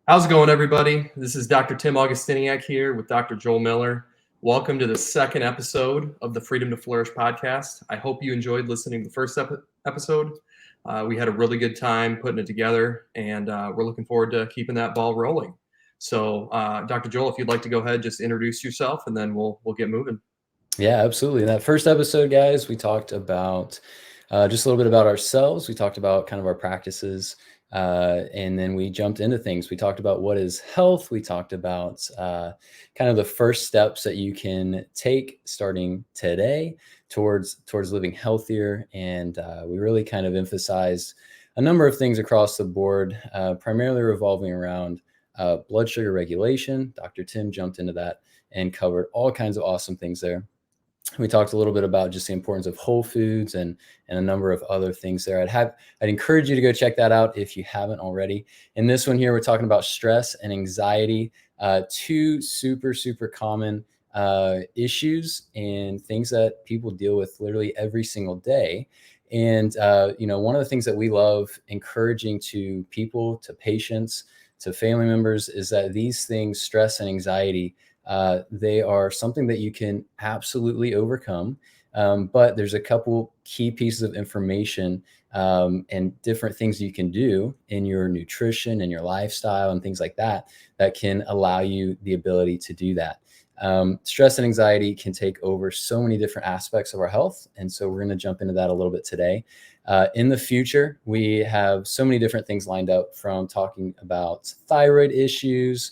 How's it going, everybody? This is Dr. Tim Augustyniak here with Dr. Joel Miller. Welcome to the second episode of the Freedom to Flourish podcast. I hope you enjoyed listening to the first episode. We had a really good time putting it together, and we're looking forward to keeping that ball rolling. So, Dr. Joel, if you'd like to go ahead, just introduce yourself, and then we'll get moving. Yeah, absolutely. In that first episode, guys, we talked about just a little bit about ourselves. We talked about kind of our practices, and then we jumped into things. We talked about what is health. We talked about kind of the first steps that you can take starting today towards living healthier, and we really kind of emphasized a number of things across the board, primarily revolving around blood sugar regulation. Dr. Tim jumped into that and covered all kinds of awesome things there. We talked a little bit about just the importance of whole foods and a number of other things there. I'd encourage you to go check that out if you haven't already. In this one here, we're talking about stress and anxiety, two super common issues and things that people deal with literally every single day. And one of the things that we love encouraging to people, to patients, to family members is that these things, stress and anxiety, they are something that you can absolutely overcome. But there's a couple key pieces of information and different things you can do in your nutrition and your lifestyle and things like that that can allow you the ability to do that. Stress and anxiety can take over so many different aspects of our health. And so we're going to jump into that a little bit today. In the future, we have so many different things lined up, from talking about thyroid issues,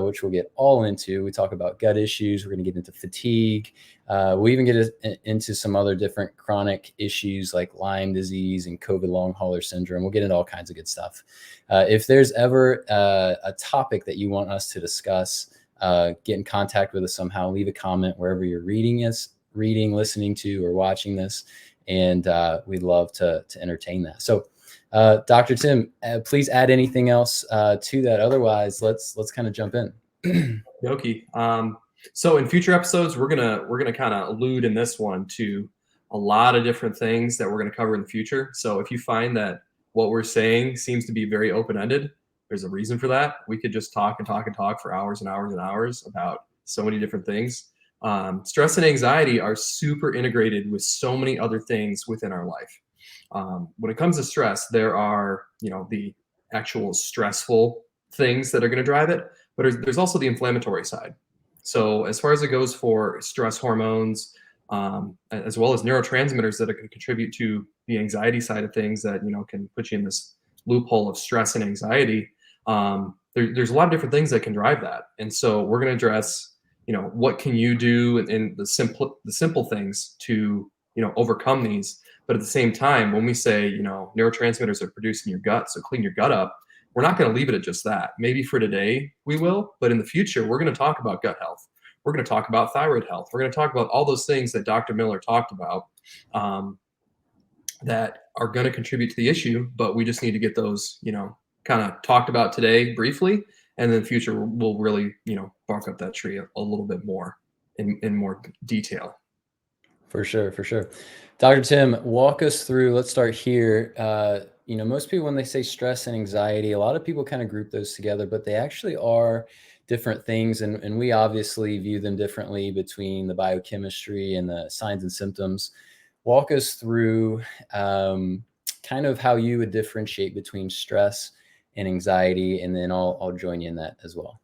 which we'll get all into. We talk about gut issues. We're going to get into fatigue. We even get into some other different chronic issues like Lyme disease and COVID long hauler syndrome. We'll get into all kinds of good stuff. If there's ever a topic that you want us to discuss, get in contact with us somehow. Leave a comment wherever you're reading, listening to, or watching this, and we'd love to entertain that. So, Dr. Tim, please add anything else to that. Otherwise, let's kind of jump in. Okay. So in future episodes, we're gonna kind of allude in this one to a lot of different things that we're gonna cover in the future. So if you find that what we're saying seems to be very open-ended, there's a reason for that. We could just talk and talk and talk for hours and hours and hours about so many different things. Stress and anxiety are super integrated with so many other things within our life. When it comes to stress, there are, the actual stressful things that are going to drive it, but there's also the inflammatory side. So as far as it goes for stress hormones, as well as neurotransmitters that are going to contribute to the anxiety side of things that, can put you in this loophole of stress and anxiety, there's a lot of different things that can drive that. And so we're going to address, what can you do in the simple things to, overcome these. But at the same time, when we say, neurotransmitters are produced in your gut, so clean your gut up, we're not going to leave it at just that. Maybe for today we will, but in the future, we're going to talk about gut health. We're going to talk about thyroid health. We're going to talk about all those things that Dr. Miller talked about that are going to contribute to the issue, but we just need to get those, kind of talked about today briefly. And then in the future, we'll really, bark up that tree a little bit more in more detail. For sure. Dr. Tim, walk us through, let's start here. Most people, when they say stress and anxiety, a lot of people kind of group those together, but they actually are different things. And we obviously view them differently between the biochemistry and the signs and symptoms. Walk us through kind of how you would differentiate between stress and anxiety, and then I'll join you in that as well.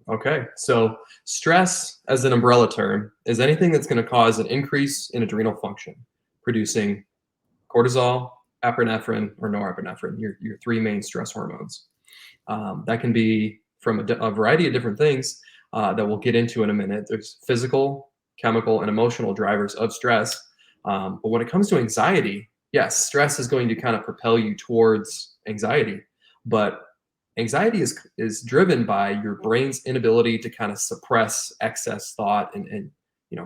Okay, so stress as an umbrella term is anything that's going to cause an increase in adrenal function, producing cortisol, epinephrine, or norepinephrine, your three main stress hormones. That can be from a variety of different things that we'll get into in a minute. There's physical, chemical, and emotional drivers of stress. But when it comes to anxiety, yes, stress is going to kind of propel you towards anxiety, but anxiety is driven by your brain's inability to kind of suppress excess thought, and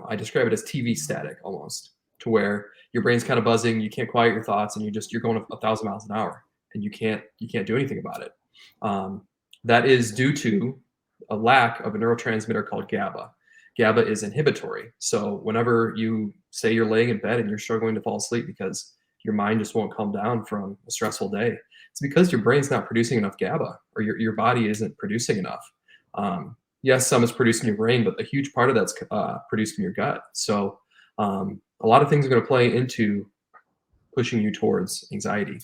I describe it as TV static almost, to where your brain's kind of buzzing, you can't quiet your thoughts, and you're going 1,000 miles an hour, and you can't do anything about it. That is due to a lack of a neurotransmitter called GABA. GABA is inhibitory. So whenever you say you're laying in bed and you're struggling to fall asleep because your mind just won't calm down from a stressful day, It's because your brain's not producing enough GABA, or your body isn't producing enough. Yes, some is produced in your brain, but a huge part of that's produced in your gut. So a lot of things are going to play into pushing you towards anxiety.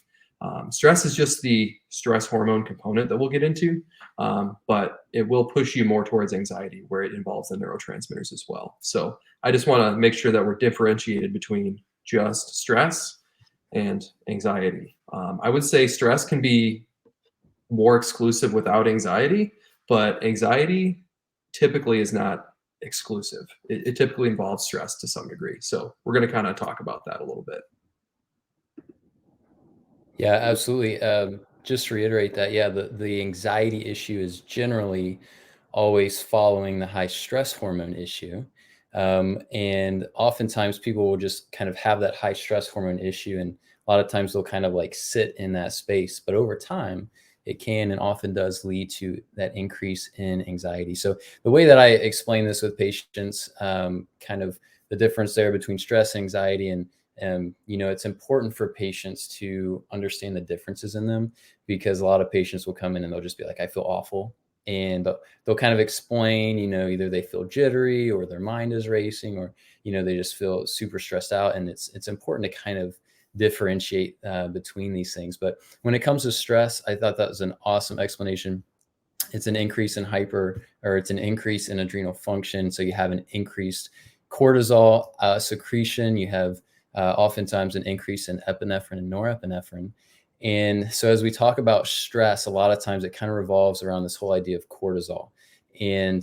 Stress is just the stress hormone component that we'll get into, but it will push you more towards anxiety, where it involves the neurotransmitters as well. So I just want to make sure that we're differentiated between just stress and anxiety. I would say stress can be more exclusive without anxiety, but anxiety typically is not exclusive. It typically involves stress to some degree. So we're going to kind of talk about that a little bit. Yeah, absolutely. Just to reiterate that, yeah, the anxiety issue is generally always following the high stress hormone issue. And oftentimes people will just kind of have that high stress hormone issue. And a lot of times they'll kind of like sit in that space. But over time, it can and often does lead to that increase in anxiety. So the way that I explain this with patients, kind of the difference there between stress, anxiety, and it's important for patients to understand the differences in them, because a lot of patients will come in and they'll just be like, I feel awful. And they'll kind of explain, either they feel jittery or their mind is racing, or, they just feel super stressed out. And it's important to kind of differentiate between these things. But when it comes to stress, I thought that was an awesome explanation. It's an increase in it's an increase in adrenal function. So you have an increased cortisol secretion. You have oftentimes an increase in epinephrine and norepinephrine. And so as we talk about stress, a lot of times it kind of revolves around this whole idea of cortisol. And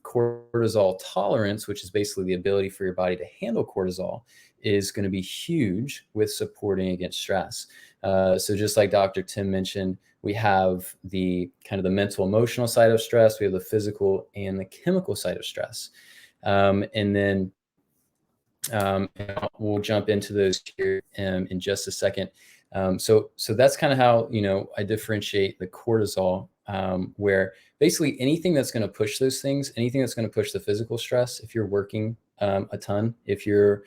cortisol tolerance, which is basically the ability for your body to handle cortisol, is going to be huge with supporting against stress. So just like Dr. Tim mentioned, we have the kind of the mental emotional side of stress, we have the physical and the chemical side of stress. And then we'll jump into those here in just a second. So that's kind of how, I differentiate the cortisol, where basically anything that's going to push those things, anything that's going to push the physical stress, if you're working a ton, if you're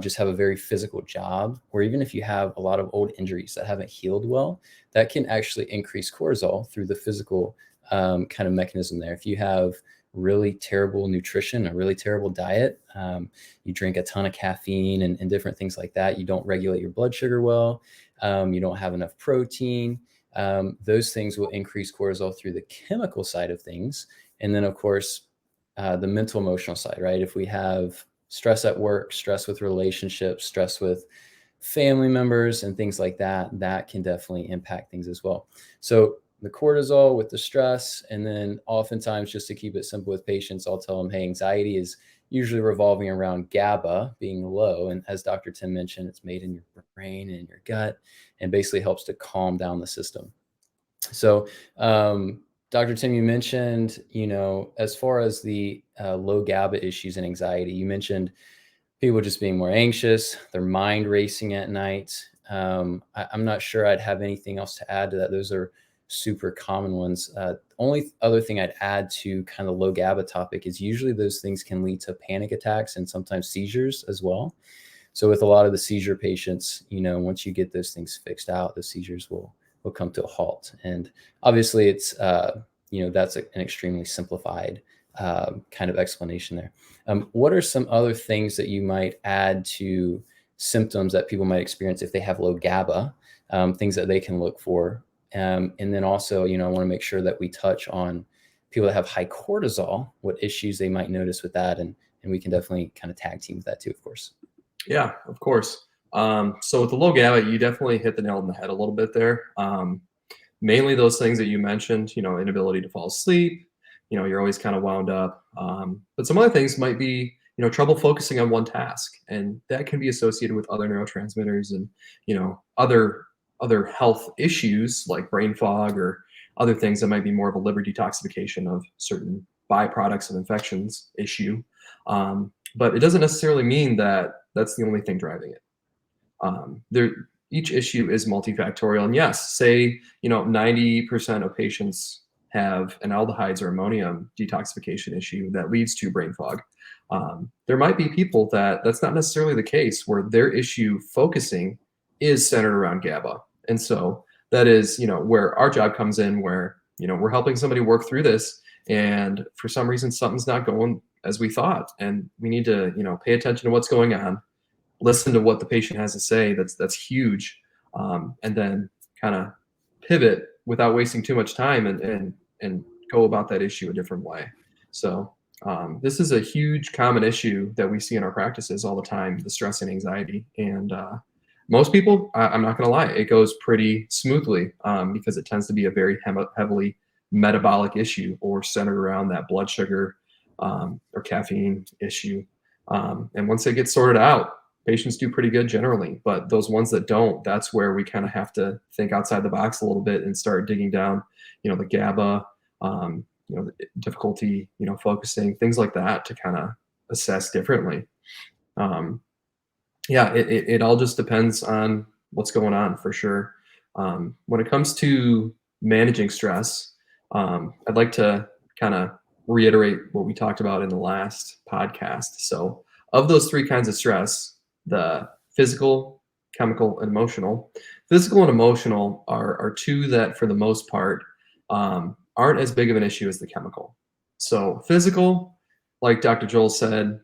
just have a very physical job, or even if you have a lot of old injuries that haven't healed well, that can actually increase cortisol through the physical kind of mechanism there. If you have really terrible nutrition, a really terrible diet, you drink a ton of caffeine and different things like that, you don't regulate your blood sugar well, you don't have enough protein, those things will increase cortisol through the chemical side of things. And then of course, the mental emotional side, right? If we have stress at work, stress with relationships, stress with family members and things like that, that can definitely impact things as well. So the cortisol with the stress, and then oftentimes, just to keep it simple with patients, I'll tell them, hey, anxiety is usually revolving around GABA being low. And as Dr. Tim mentioned, it's made in your brain and in your gut, and basically helps to calm down the system. So, Dr. Tim, you mentioned, as far as the low GABA issues and anxiety, you mentioned people just being more anxious, their mind racing at night. I'm not sure I'd have anything else to add to that. Those are super common ones. Only other thing I'd add to kind of low GABA topic is usually those things can lead to panic attacks and sometimes seizures as well. So with a lot of the seizure patients, once you get those things fixed out, the seizures will come to a halt. And obviously it's, that's an extremely simplified kind of explanation there. What are some other things that you might add to symptoms that people might experience if they have low GABA, things that they can look for? And then also, I want to make sure that we touch on people that have high cortisol, what issues they might notice with that. And we can definitely kind of tag team with that too, of course. Yeah, of course. So with the low GABA, you definitely hit the nail on the head a little bit there. Mainly those things that you mentioned, inability to fall asleep, you're always kind of wound up. But some other things might be, trouble focusing on one task, and that can be associated with other neurotransmitters and, other health issues like brain fog or other things that might be more of a liver detoxification of certain byproducts of infections issue. But it doesn't necessarily mean that that's the only thing driving it. Each issue is multifactorial. And yes, say, 90% of patients have an aldehydes or ammonium detoxification issue that leads to brain fog. There might be people that's not necessarily the case, where their issue focusing is centered around GABA. And so that is, where our job comes in, where, we're helping somebody work through this. And for some reason, something's not going as we thought. And we need to, pay attention to what's going on, listen to what the patient has to say. That's huge. And then kind of pivot without wasting too much time, and go about that issue a different way. So this is a huge common issue that we see in our practices all the time, the stress and anxiety. And most people, I'm not going to lie, it goes pretty smoothly because it tends to be a very heavily metabolic issue, or centered around that blood sugar or caffeine issue. And once it gets sorted out, patients do pretty good generally. But those ones that don't, that's where we kind of have to think outside the box a little bit and start digging down, the GABA, the difficulty, focusing, things like that, to kind of assess differently. It all just depends on what's going on, for sure. When it comes to managing stress, I'd like to kind of reiterate what we talked about in the last podcast. So of those three kinds of stress, the physical, chemical, and emotional. Physical and emotional are two that, for the most part, aren't as big of an issue as the chemical. So physical, like Dr. Joel said,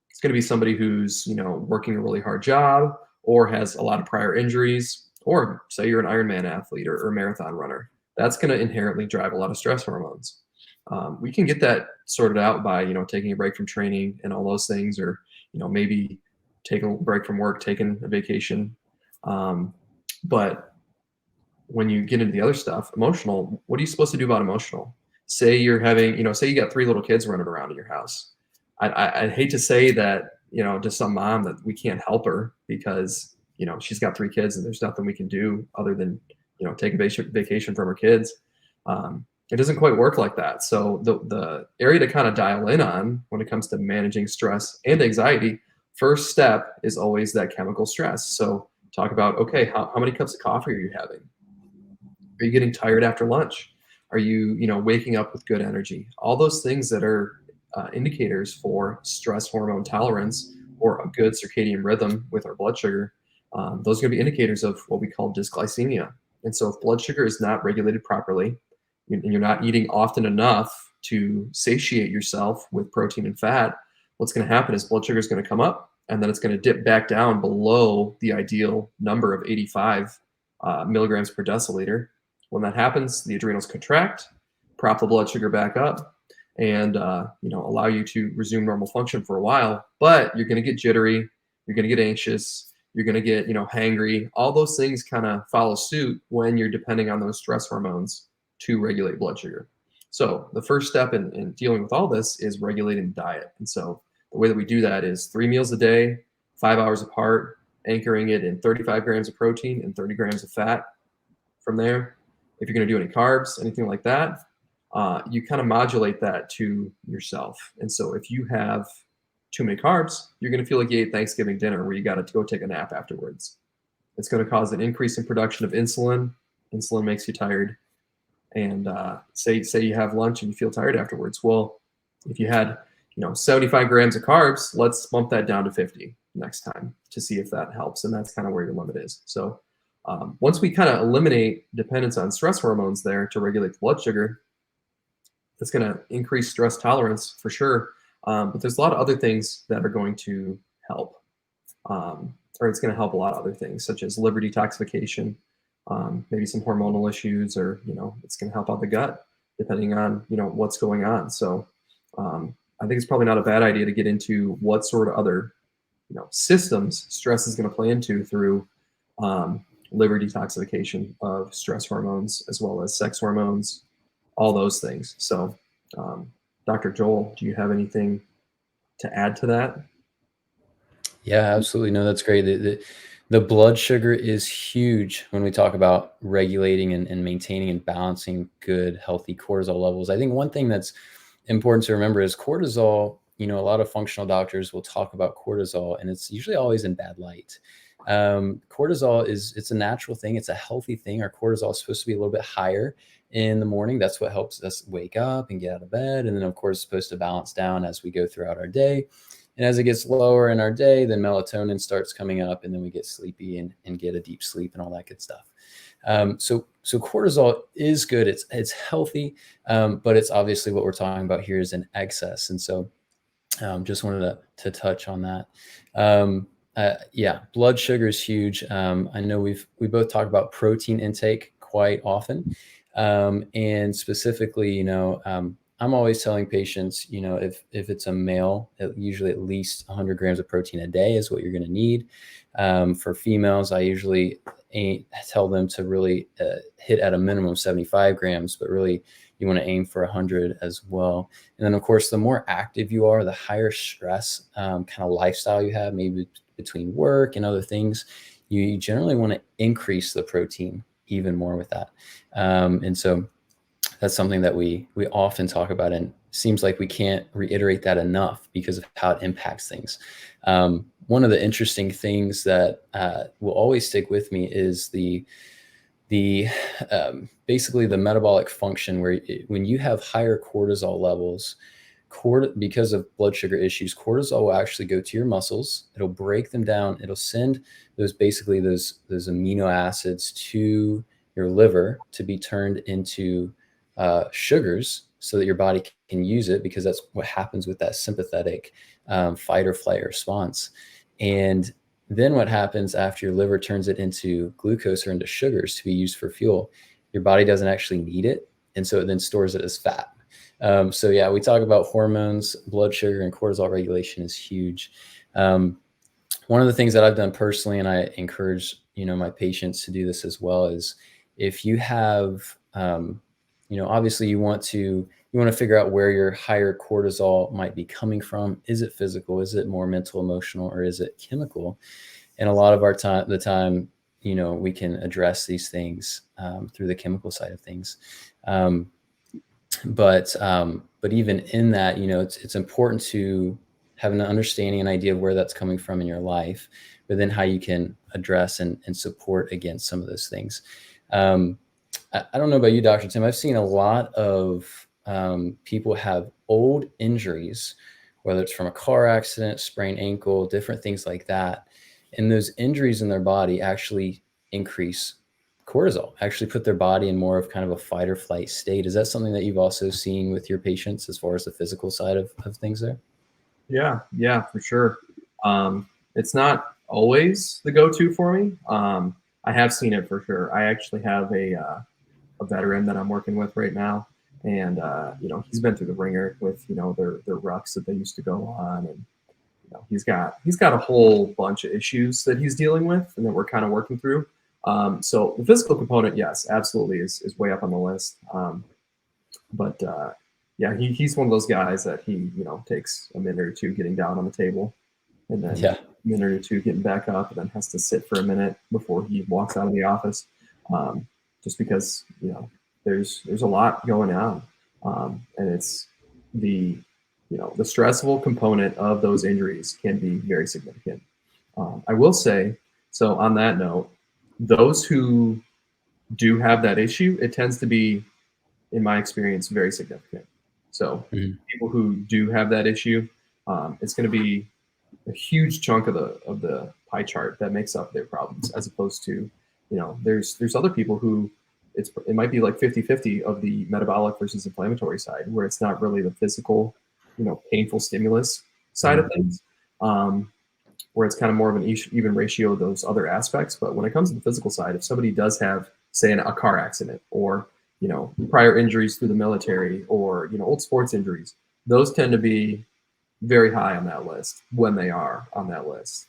it's going to be somebody who's, working a really hard job, or has a lot of prior injuries, or say you're an Ironman athlete or marathon runner. That's going to inherently drive a lot of stress hormones. We can get that sorted out by, taking a break from training and all those things, or, maybe taking a break from work, taking a vacation. But when you get into the other stuff, emotional, what are you supposed to do about emotional? Say you're having, say you got 3 little kids running around in your house. I'd hate to say that, to some mom, that we can't help her because, she's got 3 kids and there's nothing we can do other than, take a vacation from her kids. It doesn't quite work like that. So the area to kind of dial in on when it comes to managing stress and anxiety, first step is always that chemical stress. So talk about, okay, how many cups of coffee are you having? Are you getting tired after lunch? Are you, waking up with good energy? All those things that are indicators for stress hormone tolerance, or a good circadian rhythm with our blood sugar. Those are going to be indicators of what we call dysglycemia. And so if blood sugar is not regulated properly, and you're not eating often enough to satiate yourself with protein and fat, what's going to happen is blood sugar is going to come up, and then it's going to dip back down below the ideal number of 85 milligrams per deciliter. When that happens, the adrenals contract, prop the blood sugar back up, and allow you to resume normal function for a while. But you're going to get jittery, you're going to get anxious, you're going to get hangry. All those things kind of follow suit when you're depending on those stress hormones to regulate blood sugar. So the first step in dealing with all this is regulating diet. And so the way that we do that is 3 meals a day, 5 hours apart, anchoring it in 35 grams of protein and 30 grams of fat. From there, if you're going to do any carbs, anything like that, you kind of modulate that to yourself. And so if you have too many carbs, you're going to feel like you ate Thanksgiving dinner where you got to go take a nap afterwards. It's going to cause an increase in production of insulin. Insulin makes you tired. And say you have lunch and you feel tired afterwards. Well, if you had 75 grams of carbs, let's bump that down to 50 next time to see if that helps. And that's kind of where your limit is. So once we kind of eliminate dependence on stress hormones there to regulate the blood sugar, it's going to increase stress tolerance for sure. But there's a lot of other things that are going to help, or it's going to help a lot of other things, such as liver detoxification, maybe some hormonal issues, or it's going to help out the gut depending on what's going on. So I think it's probably not a bad idea to get into what sort of other systems stress is going to play into through liver detoxification of stress hormones, as well as sex hormones, all those things. So Dr. Joel, do you have anything to add to that? Yeah, absolutely. No, that's great. The blood sugar is huge when we talk about regulating and maintaining and balancing good, healthy cortisol levels. I think one thing that's important to remember is cortisol. A lot of functional doctors will talk about cortisol, and it's usually always in bad light. Cortisol it's a natural thing. It's a healthy thing. Our cortisol is supposed to be a little bit higher in the morning. That's what helps us wake up and get out of bed. And then of course, it's supposed to balance down as we go throughout our day. And as it gets lower in our day, then melatonin starts coming up, and then we get sleepy and get a deep sleep and all that good stuff. So cortisol is good. It's healthy, but it's obviously what we're talking about here is an excess. And so just wanted to touch on that. Yeah, blood sugar is huge. I know we both talk about protein intake quite often, and specifically, I'm always telling patients, if it's a male, usually at least 100 grams of protein a day is what you're going to need. For females, I usually tell them to really hit at a minimum 75 grams, but really you want to aim for 100 as well. And then, of course, the more active you are, the higher stress kind of lifestyle you have, maybe between work and other things, you generally want to increase the protein even more with that. And so that's something that we often talk about, and seems like we can't reiterate that enough because of how it impacts things. One of the interesting things that will always stick with me is the basically the metabolic function, where when you have higher cortisol levels, because of blood sugar issues, cortisol will actually go to your muscles. It'll break them down. It'll send those amino acids to your liver to be turned into sugars so that your body can use it, because that's what happens with that sympathetic fight or flight response. And then what happens after your liver turns it into glucose or into sugars to be used for fuel, your body doesn't actually need it. And so it then stores it as fat. So yeah, we talk about hormones, blood sugar, and cortisol regulation is huge. One of the things that I've done personally, and I encourage, my patients to do this as well, is if you have, obviously you want to figure out where your higher cortisol might be coming from. Is it physical? Is it more mental, emotional, or is it chemical? And a lot of the time, we can address these things through the chemical side of things. But even in that, it's important to have an understanding and idea of where that's coming from in your life, but then how you can address and support against some of those things. I don't know about you, Dr. Tim. I've seen a lot of people have old injuries, whether it's from a car accident, sprained ankle, different things like that. And those injuries in their body actually increase cortisol, actually put their body in more of kind of a fight or flight state. Is that something that you've also seen with your patients as far as the physical side of things there? Yeah, for sure. It's not always the go-to for me. I have seen it for sure. I actually have a veteran that I'm working with right now, and he's been through the ringer with their rucks that they used to go on, and he's got a whole bunch of issues that he's dealing with and that we're kind of working through. So the physical component, yes, absolutely is way up on the list. But yeah, he's one of those guys that he takes a minute or two getting down on the table, and then Yeah. a minute or two getting back up, and then has to sit for a minute before he walks out of the office. Just because there's a lot going on, and it's the stressful component of those injuries can be very significant. I will say, so on that note, those who do have that issue, it tends to be, in my experience, very significant. So people who do have that issue, it's going to be a huge chunk of the pie chart that makes up their problems, as opposed to, there's other people who it might be like 50-50 of the metabolic versus inflammatory side, where it's not really the physical, painful stimulus side of things, where it's kind of more of an even ratio of those other aspects. But when it comes to the physical side, if somebody does have, say, a car accident, or prior injuries through the military, or old sports injuries, those tend to be very high on that list when they are on that list.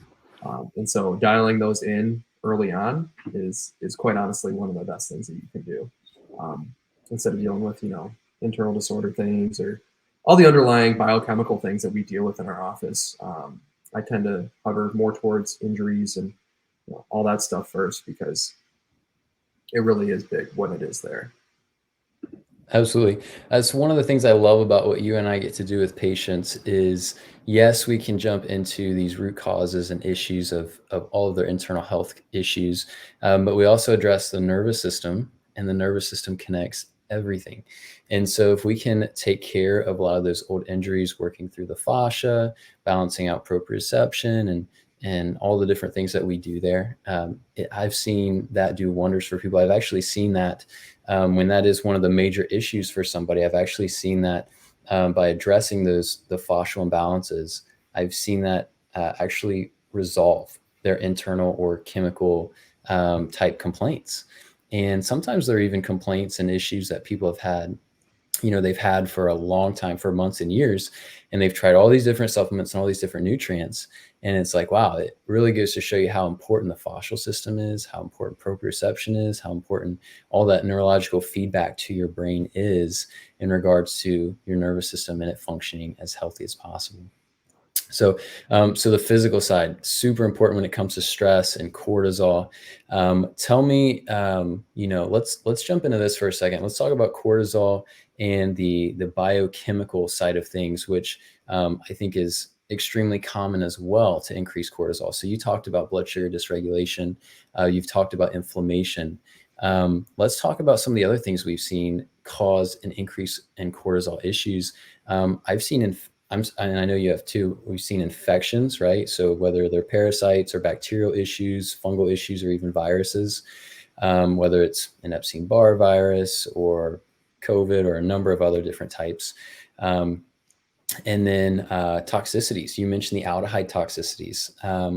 And so dialing those in early on is quite honestly one of the best things that you can do, instead of dealing with internal disorder things or all the underlying biochemical things that we deal with in our office. I tend to hover more towards injuries and all that stuff first, because it really is big when it is there. Absolutely. That's one of the things I love about what you and I get to do with patients is, yes, we can jump into these root causes and issues of all of their internal health issues, but we also address the nervous system, and the nervous system connects everything. And so if we can take care of a lot of those old injuries, working through the fascia, balancing out proprioception, and all the different things that we do there. I've seen that do wonders for people. I've actually seen that when that is one of the major issues for somebody. I've actually seen that by addressing the fascial imbalances, I've seen that actually resolve their internal or chemical type complaints. And sometimes there are even complaints and issues that people have had, they've had for a long time, for months and years, and they've tried all these different supplements and all these different nutrients. And it's like, wow, it really goes to show you how important the fascial system is, how important proprioception is, how important all that neurological feedback to your brain is in regards to your nervous system and it functioning as healthy as possible. So the physical side, super important when it comes to stress and cortisol. Tell me, let's jump into this for a second. Let's talk about cortisol and the biochemical side of things, which I think is extremely common as well to increase cortisol. So you talked about blood sugar dysregulation. You've talked about inflammation. Let's talk about some of the other things we've seen cause an increase in cortisol issues. I've seen and I know you have too, we've seen infections, right? So whether they're parasites or bacterial issues, fungal issues, or even viruses, whether it's an Epstein-Barr virus or COVID or a number of other different types. And then toxicities. You mentioned the aldehyde toxicities.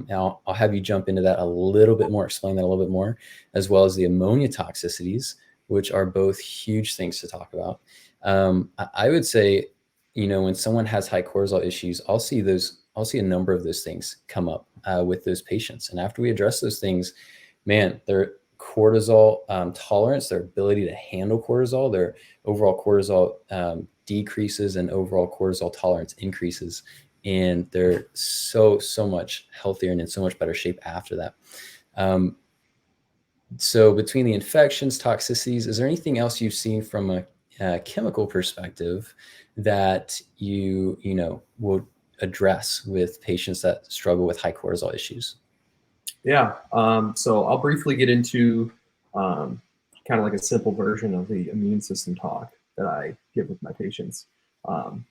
Now I'll have you jump into that a little bit more, explain that a little bit more, as well as the ammonia toxicities, which are both huge things to talk about. I would say, when someone has high cortisol issues, I'll see a number of those things come up with those patients. And after we address those things, man, their cortisol tolerance, their ability to handle cortisol, their overall cortisol decreases and overall cortisol tolerance increases. And they're so much healthier and in so much better shape after that. So between the infections, toxicities, is there anything else you've seen from a chemical perspective that you will address with patients that struggle with high cortisol issues? Yeah. So I'll briefly get into kind of like a simple version of the immune system talk that I give with my patients.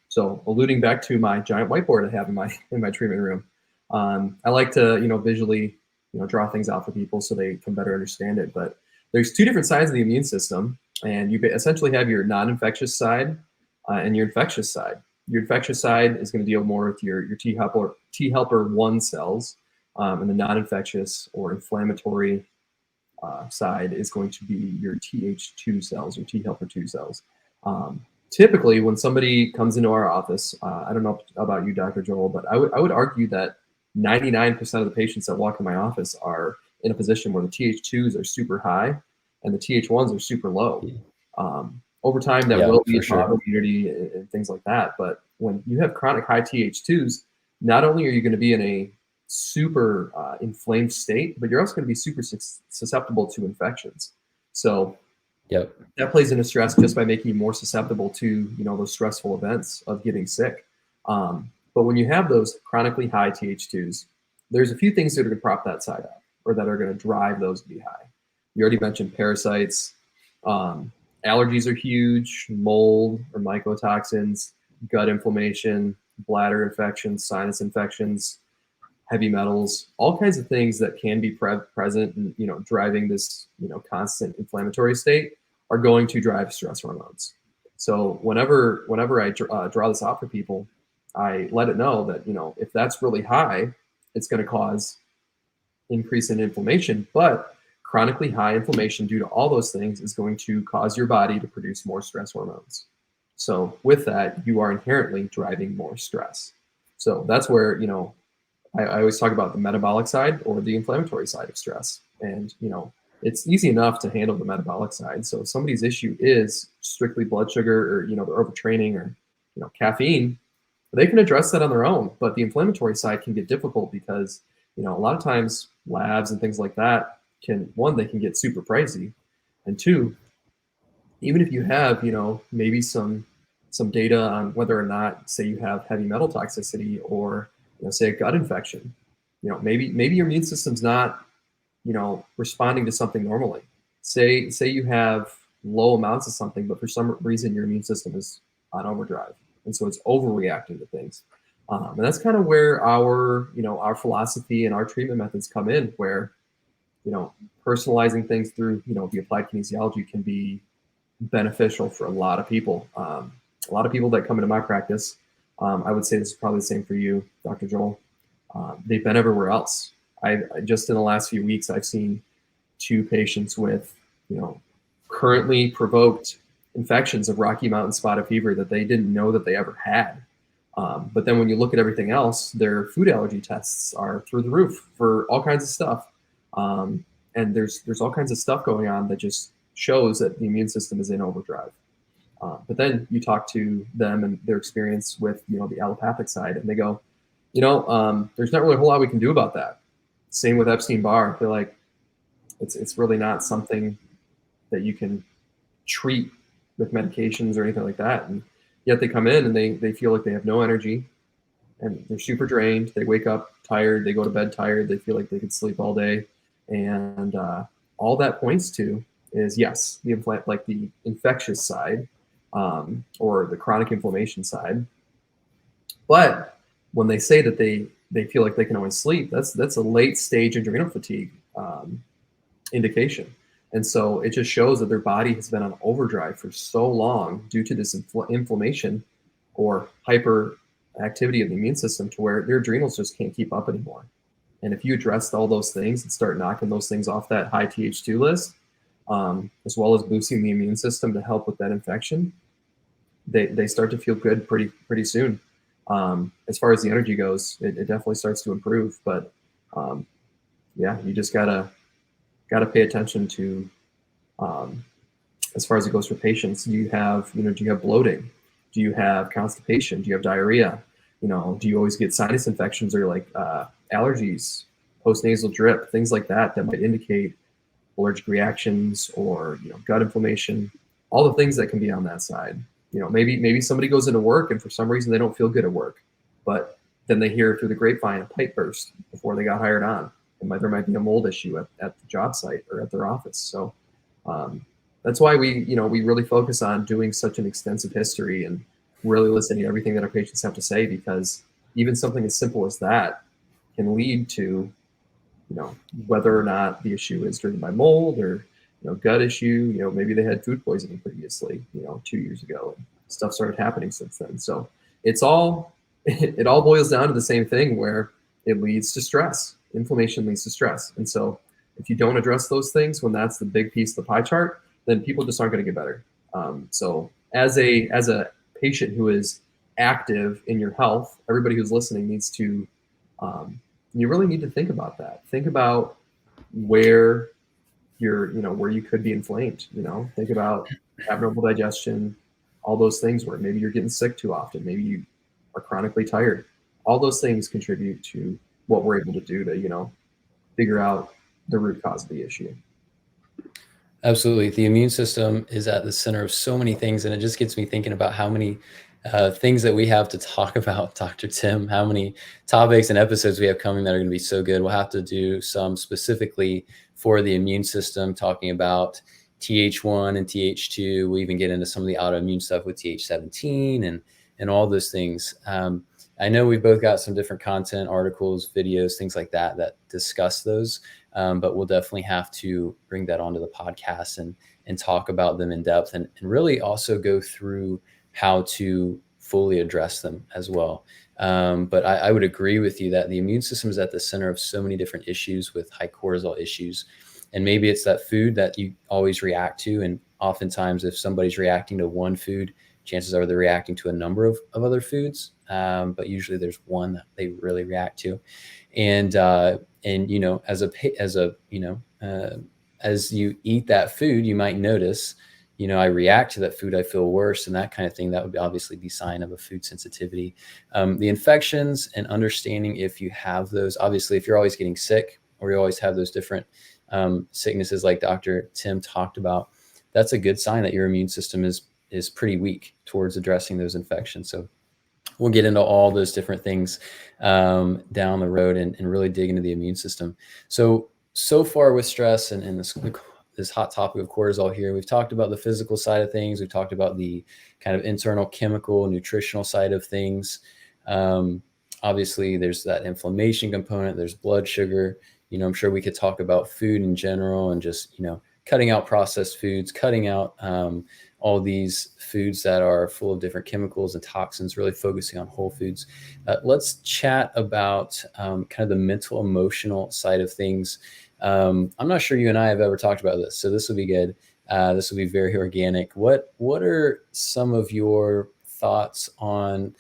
So alluding back to my giant whiteboard I have in my treatment room, I like to visually draw things out for people so they can better understand it. But there's two different sides of the immune system, and you essentially have your non-infectious side and your infectious side. Your infectious side is going to deal more with your T helper 1 cells, and the non-infectious or inflammatory side is going to be your Th2 cells or T helper 2 cells. Typically, when somebody comes into our office, I don't know about you, Dr. Joel, but I would argue that 99% of the patients that walk in my office are in a position where the Th2s are super high and the Th1s are super low. Over time, that will be autoimmunity and things like that. But when you have chronic high Th2s, not only are you going to be in a super inflamed state, but you're also going to be super susceptible to infections. So that plays into stress just by making you more susceptible to those stressful events of getting sick. But when you have those chronically high Th2s, there's a few things that are going to prop that side up or that are going to drive those to be high. You already mentioned parasites. Allergies are huge, mold or mycotoxins, gut inflammation, bladder infections, sinus infections, heavy metals, all kinds of things that can be present and driving this constant inflammatory state are going to drive stress hormones. So whenever I draw this out for people, I let it know that if that's really high, it's going to cause increase in inflammation, but chronically high inflammation due to all those things is going to cause your body to produce more stress hormones. So with that, you are inherently driving more stress. So that's where, I always talk about the metabolic side or the inflammatory side of stress. And, it's easy enough to handle the metabolic side. So if somebody's issue is strictly blood sugar or, they're overtraining or, caffeine, they can address that on their own. But the inflammatory side can get difficult because, a lot of times labs and things like that they can get super pricey. And two, even if you have, maybe some data on whether or not, say you have heavy metal toxicity or, say a gut infection, maybe your immune system's not, responding to something normally. Say you have low amounts of something, but for some reason your immune system is on overdrive. And so it's overreacting to things. And that's kind of where our philosophy and our treatment methods come in, where, personalizing things through, the applied kinesiology can be beneficial for a lot of people. A lot of people that come into my practice, I would say this is probably the same for you, Dr. Joel. They've been everywhere else. I just in the last few weeks, I've seen 2 patients with, currently provoked infections of Rocky Mountain spotted fever that they didn't know that they ever had. But then when you look at everything else, their food allergy tests are through the roof for all kinds of stuff. And there's all kinds of stuff going on that just shows that the immune system is in overdrive. But then you talk to them and their experience with, the allopathic side, and they go, there's not really a whole lot we can do about that. Same with Epstein-Barr. I feel like it's really not something that you can treat with medications or anything like that. And yet they come in and they feel like they have no energy and they're super drained. They wake up tired. They go to bed tired. They feel like they could sleep all day. And all that points to is, yes, the infectious side, or the chronic inflammation side. But when they say that they feel like they can always sleep, that's a late stage adrenal fatigue indication. And so it just shows that their body has been on overdrive for so long due to this inflammation or hyperactivity of the immune system, to where their adrenals just can't keep up anymore. And if you address all those things and start knocking those things off that high Th2 list, as well as boosting the immune system to help with that infection, they start to feel good pretty soon. As far as the energy goes, it definitely starts to improve. But yeah, you just gotta pay attention to, as far as it goes for patients. Do you have bloating? Do you have constipation? Do you have diarrhea? Do you always get sinus infections or like allergies, postnasal drip, things like that might indicate allergic reactions or gut inflammation, all the things that can be on that side. Maybe somebody goes into work and for some reason they don't feel good at work, but then they hear through the grapevine a pipe burst before they got hired on. There might be a mold issue at the job site or at their office. So that's why we really focus on doing such an extensive history and really listening to everything that our patients have to say, because even something as simple as that can lead to, whether or not the issue is driven by mold or, gut issue. Maybe they had food poisoning previously, 2 years ago, and stuff started happening since then. So it all boils down to the same thing, where it leads to stress. Inflammation leads to stress. And so if you don't address those things when that's the big piece of the pie chart, then people just aren't going to get better. So as a patient who is active in your health, everybody who's listening needs to, you really need to think about that. Think about where where you could be inflamed. Think about abnormal digestion, all those things where maybe you're getting sick too often, maybe you are chronically tired. All those things contribute to what we're able to do to, figure out the root cause of the issue. Absolutely. The immune system is at the center of so many things. And it just gets me thinking about how many things that we have to talk about, Dr. Tim, how many topics and episodes we have coming that are going to be so good. We'll have to do some specifically for the immune system, talking about Th1 and Th2. We even get into some of the autoimmune stuff with Th17 and all those things. I know we've both got some different content, articles, videos, things like that discuss those. But we'll definitely have to bring that onto the podcast and talk about them in depth and really also go through how to fully address them as well. But I would agree with you that the immune system is at the center of so many different issues with high cortisol issues. And maybe it's that food that you always react to. And oftentimes if somebody's reacting to one food, chances are they're reacting to a number of other foods. But usually there's one that they really react to. And as you eat that food, you might notice, I react to that food, I feel worse, and that kind of thing. That would obviously be sign of a food sensitivity. The infections and understanding if you have those, obviously, if you're always getting sick or you always have those different sicknesses like Dr. Tim talked about, that's a good sign that your immune system is pretty weak towards addressing those infections. So we'll get into all those different things down the road and really dig into the immune system. So far with stress and this hot topic of cortisol here, we've talked about the physical side of things. We've talked about the kind of internal chemical, nutritional side of things. Obviously, there's that inflammation component, there's blood sugar. I'm sure we could talk about food in general and just, cutting out processed foods, cutting out all these foods that are full of different chemicals and toxins, really focusing on whole foods. Let's chat about kind of the mental, emotional side of things. I'm not sure you and I have ever talked about this, so this will be good. This will be very organic. What are some of your thoughts on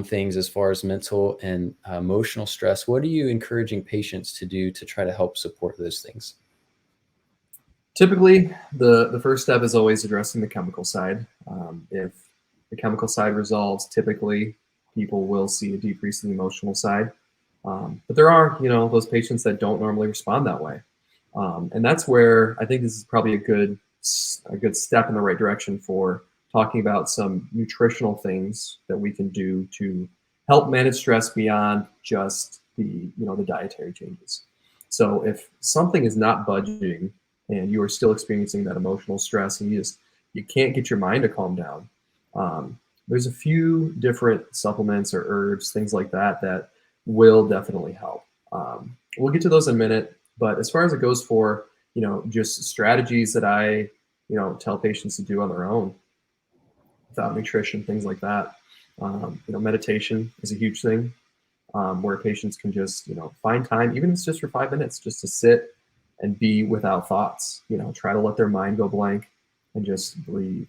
things as far as mental and emotional stress? What are you encouraging patients to do to try to help support those things? Typically, the first step is always addressing the chemical side. If the chemical side resolves, typically people will see a decrease in the emotional side. But there are, those patients that don't normally respond that way. And that's where I think this is probably a good step in the right direction for talking about some nutritional things that we can do to help manage stress beyond just the dietary changes. So if something is not budging and you are still experiencing that emotional stress and you can't get your mind to calm down, there's a few different supplements or herbs, things like that will definitely help. We'll get to those in a minute, but as far as it goes for, just strategies that I, tell patients to do on their own without nutrition, things like that. Meditation is a huge thing, where patients can just, find time, even if it's just for 5 minutes, just to sit and be without thoughts, try to let their mind go blank and just breathe.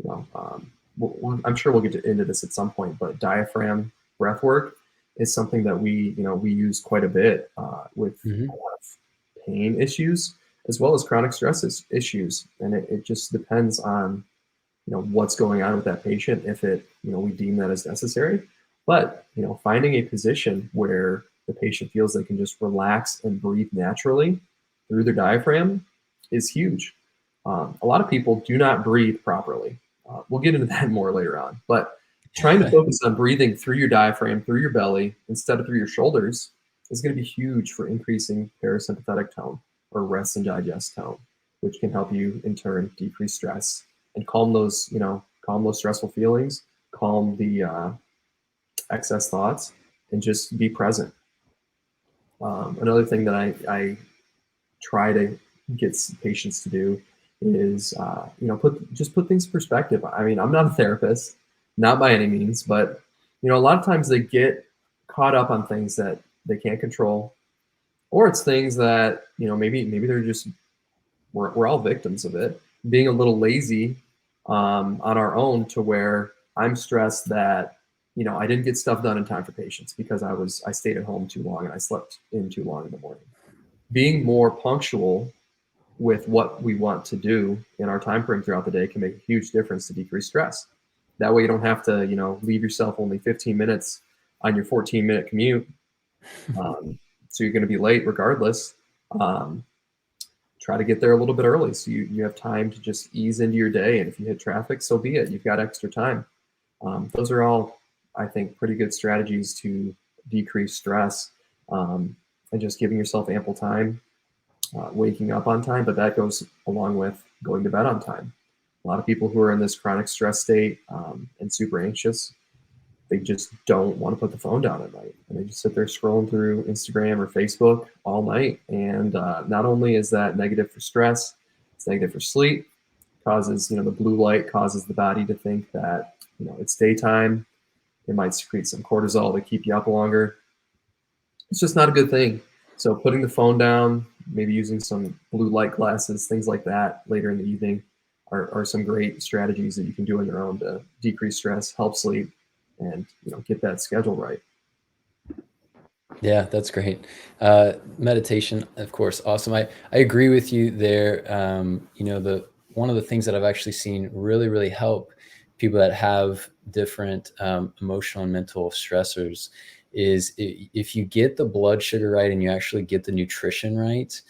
I'm sure we'll get into this at some point, but diaphragm breath work is something that we use quite a bit with a lot of pain issues as well as chronic stress issues. And it just depends on, what's going on with that patient, if we deem that as necessary. But, finding a position where the patient feels they can just relax and breathe naturally through their diaphragm is huge. A lot of people do not breathe properly. We'll get into that more later on, but trying to focus on breathing through your diaphragm, through your belly, instead of through your shoulders is going to be huge for increasing parasympathetic tone or rest and digest tone, which can help you in turn decrease stress and calm those stressful feelings, calm the excess thoughts, and just be present. Another thing that I try to get patients to do is, put things in perspective. I mean, I'm not a therapist, not by any means, but, a lot of times they get caught up on things that they can't control, or it's things that, maybe they're just, we're all victims of it, being a little lazy on our own, to where I'm stressed that, I didn't get stuff done in time for patients because I stayed at home too long and I slept in too long in the morning. Being more punctual with what we want to do in our time frame throughout the day can make a huge difference to decrease stress. That way you don't have to, leave yourself only 15 minutes on your 14-minute commute. So you're going to be late regardless. Try to get there a little bit early so you have time to just ease into your day. And if you hit traffic, so be it. You've got extra time. Those are all, I think, pretty good strategies to decrease stress, and just giving yourself ample time, waking up on time, but that goes along with going to bed on time. A lot of people who are in this chronic stress state and super anxious, they just don't want to put the phone down at night, and they just sit there scrolling through Instagram or Facebook all night. And not only is that negative for stress, it's negative for sleep. Causes, the blue light causes the body to think that, it's daytime. It might secrete some cortisol to keep you up longer. It's just not a good thing. So putting the phone down, maybe using some blue light glasses, things like that later in the evening are some great strategies that you can do on your own to decrease stress, help sleep, and get that schedule right. Yeah, that's great. Meditation, of course, awesome. I agree with you there. One of the things that I've actually seen really, really help people that have different emotional and mental stressors is if you get the blood sugar right and you actually get the nutrition right,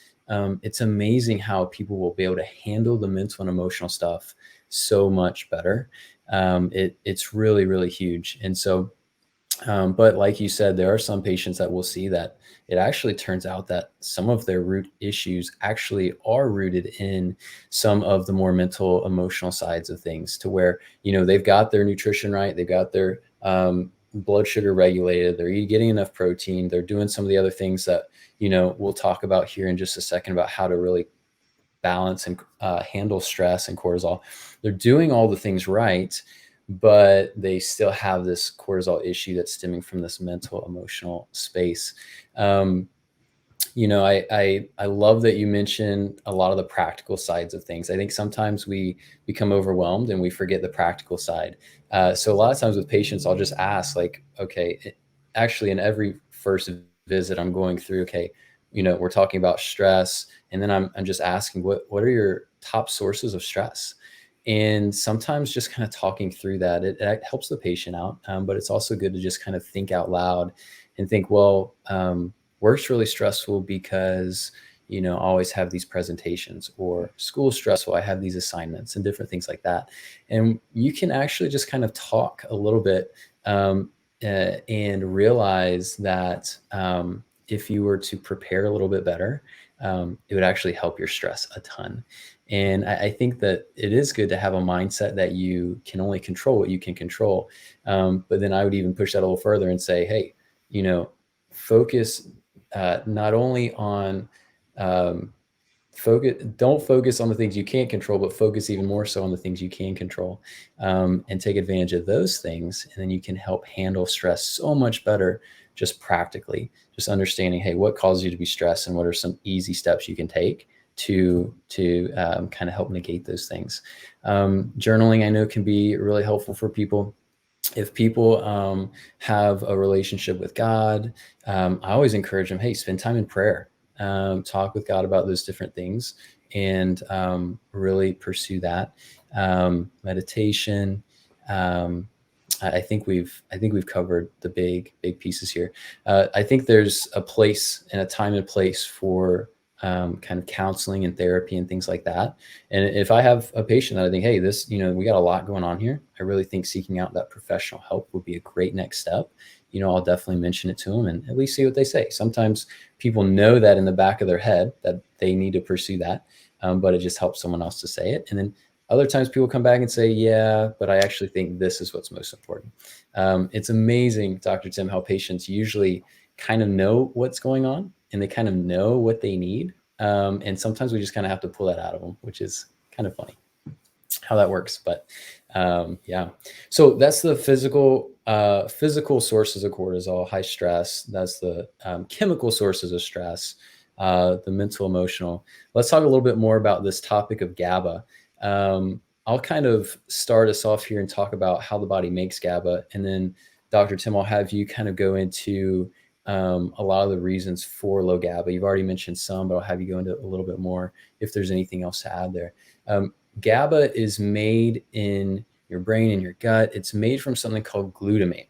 it's amazing how people will be able to handle the mental and emotional stuff so much better. It's really, really huge. And so, but like you said, there are some patients that will see that it actually turns out that some of their root issues actually are rooted in some of the more mental, emotional sides of things, to where, they've got their nutrition right, they've got their blood sugar regulated, they're getting enough protein, they're doing some of the other things that, we'll talk about here in just a second about how to really balance and handle stress and cortisol. They're doing all the things right, but they still have this cortisol issue that's stemming from this mental, emotional space. I love that you mentioned a lot of the practical sides of things. I think sometimes we become overwhelmed and we forget the practical side. So a lot of times with patients, I'll just ask, like, okay, actually in every first visit, I'm going through, okay, we're talking about stress, and then I'm just asking, what are your top sources of stress? And sometimes just kind of talking through that, it helps the patient out. But it's also good to just kind of think out loud and think, well, work's really stressful because, I always have these presentations, or school stressful, I have these assignments and different things like that. And you can actually just kind of talk a little bit and realize that if you were to prepare a little bit better, it would actually help your stress a ton. And I think that it is good to have a mindset that you can only control what you can control. But then I would even push that a little further and say, hey, focus not only on don't focus on the things you can't control, but focus even more so on the things you can control, and take advantage of those things. And then you can help handle stress so much better, just practically, just understanding, hey, what causes you to be stressed and what are some easy steps you can take to kind of help negate those things. Journaling, I know, can be really helpful for people. If people have a relationship with God, I always encourage them, hey, spend time in prayer, talk with God about those different things, and really pursue that. Meditation. I think we've covered the big pieces here. I think there's a place and a time and place for kind of counseling and therapy and things like that. And if I have a patient that I think, hey, this, we got a lot going on here, I really think seeking out that professional help would be a great next step. I'll definitely mention it to them and at least see what they say. Sometimes people know that in the back of their head that they need to pursue that, but it just helps someone else to say it. And then other times people come back and say, yeah, but I actually think this is what's most important. It's amazing, Dr. Tim, how patients usually kind of know what's going on and they kind of know what they need. And sometimes we just kind of have to pull that out of them, which is kind of funny how that works. But yeah, so that's the physical sources of cortisol, high stress. That's the chemical sources of stress, the mental, emotional. Let's talk a little bit more about this topic of GABA. I'll kind of start us off here and talk about how the body makes GABA. And then Dr. Tim, I'll have you kind of go into a lot of the reasons for low GABA. You've already mentioned some, but I'll have you go into a little bit more if there's anything else to add there. GABA is made in your brain and your gut. It's made from something called glutamate.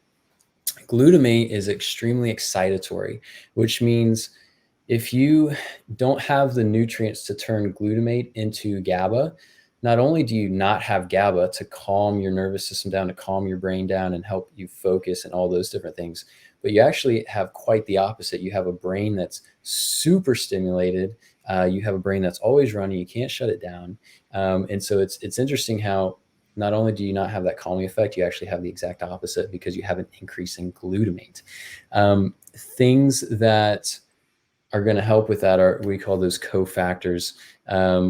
Glutamate is extremely excitatory, which means if you don't have the nutrients to turn glutamate into GABA, not only do you not have GABA to calm your nervous system down, to calm your brain down and help you focus and all those different things, but you actually have quite the opposite. You have a brain that's super stimulated. You have a brain that's always running. You can't shut it down. And so it's interesting how not only do you not have that calming effect, you actually have the exact opposite because you have an increase in glutamate. Things that are going to help with that we call those cofactors.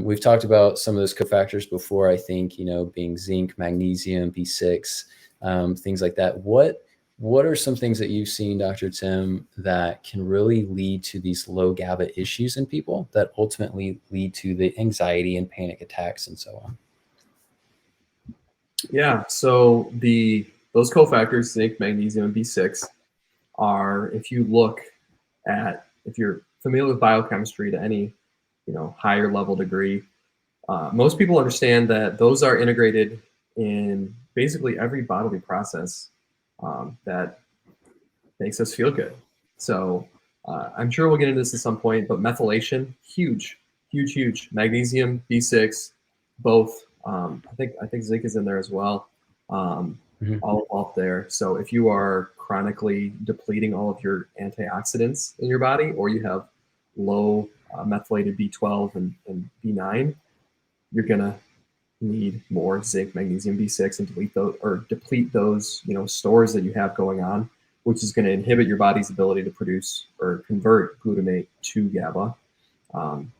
We've talked about some of those cofactors before, I think, being zinc, magnesium, B6, things like that. What are some things that you've seen, Dr. Tim, that can really lead to these low GABA issues in people that ultimately lead to the anxiety and panic attacks and so on? Yeah, so those cofactors, zinc, magnesium, and B6, are, if you're familiar with biochemistry to any higher level degree, most people understand that those are integrated in basically every bodily process that makes us feel good. So I'm sure we'll get into this at some point, but methylation, huge, huge, huge. Magnesium, B6, both. I think zinc is in there as well. All up there. So if you are chronically depleting all of your antioxidants in your body, or you have low methylated B12 and B9, you're gonna need more zinc, magnesium, B6, and deplete those, stores that you have going on, which is going to inhibit your body's ability to produce or convert glutamate to GABA.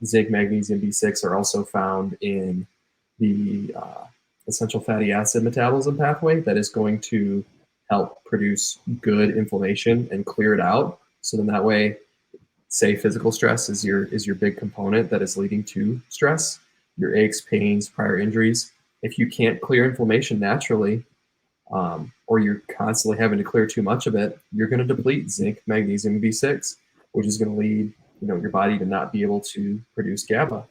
Zinc, magnesium, B6 are also found in the essential fatty acid metabolism pathway that is going to help produce good inflammation and clear it out. So then that way, say physical stress is your big component that is leading to stress, your aches, pains, prior injuries. If you can't clear inflammation naturally, or you're constantly having to clear too much of it, you're going to deplete zinc, magnesium, and B6, which is going to lead your body to not be able to produce GABA.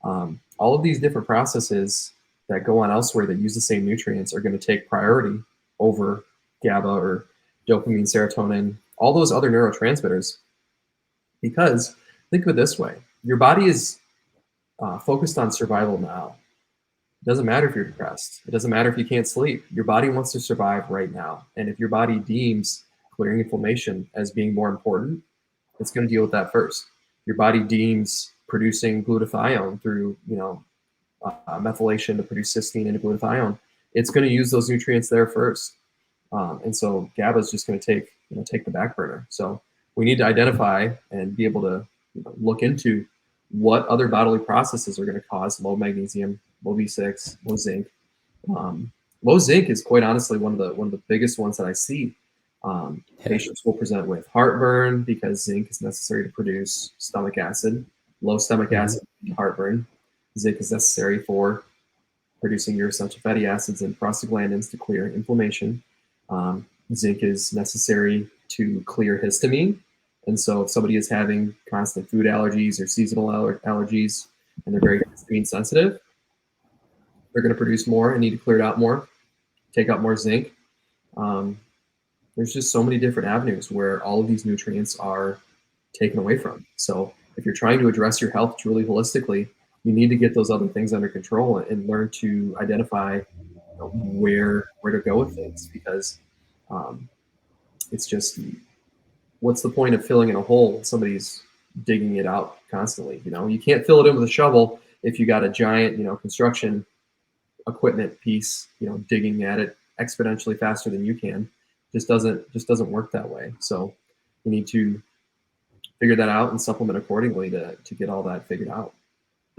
All of these different processes that go on elsewhere that use the same nutrients are going to take priority over GABA or dopamine, serotonin, all those other neurotransmitters. Because think of it this way, your body is focused on survival now. It doesn't matter if you're depressed. It doesn't matter if you can't sleep. Your body wants to survive right now. And if your body deems clearing inflammation as being more important, it's going to deal with that first. Your body deems producing glutathione through, methylation to produce cysteine into glutathione. It's going to use those nutrients there first. And so GABA is just going to take the back burner. So we need to identify and be able to look into what other bodily processes are going to cause low magnesium, low B6, low zinc. Low zinc is quite honestly one of the biggest ones that I see. Patients will present with heartburn because zinc is necessary to produce stomach acid. Low stomach acid, heartburn. Zinc is necessary for producing your essential fatty acids and prostaglandins to clear inflammation. Zinc is necessary to clear histamine. And so if somebody is having constant food allergies or seasonal allergies and they're very histamine sensitive, they're going to produce more and need to clear it out more, take out more zinc. There's just so many different avenues where all of these nutrients are taken away from. So if you're trying to address your health truly holistically, you need to get those other things under control and learn to identify where to go with things, because it's just, what's the point of filling in a hole when somebody's digging it out constantly? You can't fill it in with a shovel if you got a giant, construction equipment piece, digging at it exponentially faster than you can. Just doesn't work that way. So you need to figure that out and supplement accordingly to get all that figured out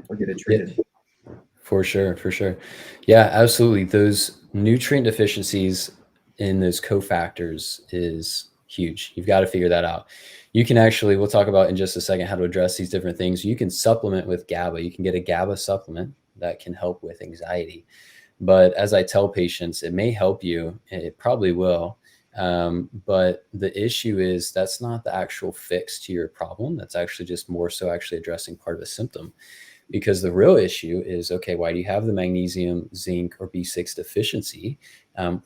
or get it treated. Yeah, for sure. Yeah, absolutely. Those nutrient deficiencies in those cofactors is huge. You've got to figure that out. You can actually, we'll talk about in just a second how to address these different things. You can supplement with GABA. You can get a GABA supplement that can help with anxiety. But as I tell patients, it may help you. It probably will. But the issue is that's not the actual fix to your problem. That's actually just more so actually addressing part of a symptom. Because the real issue is, okay, why do you have the magnesium, zinc, or B6 deficiency?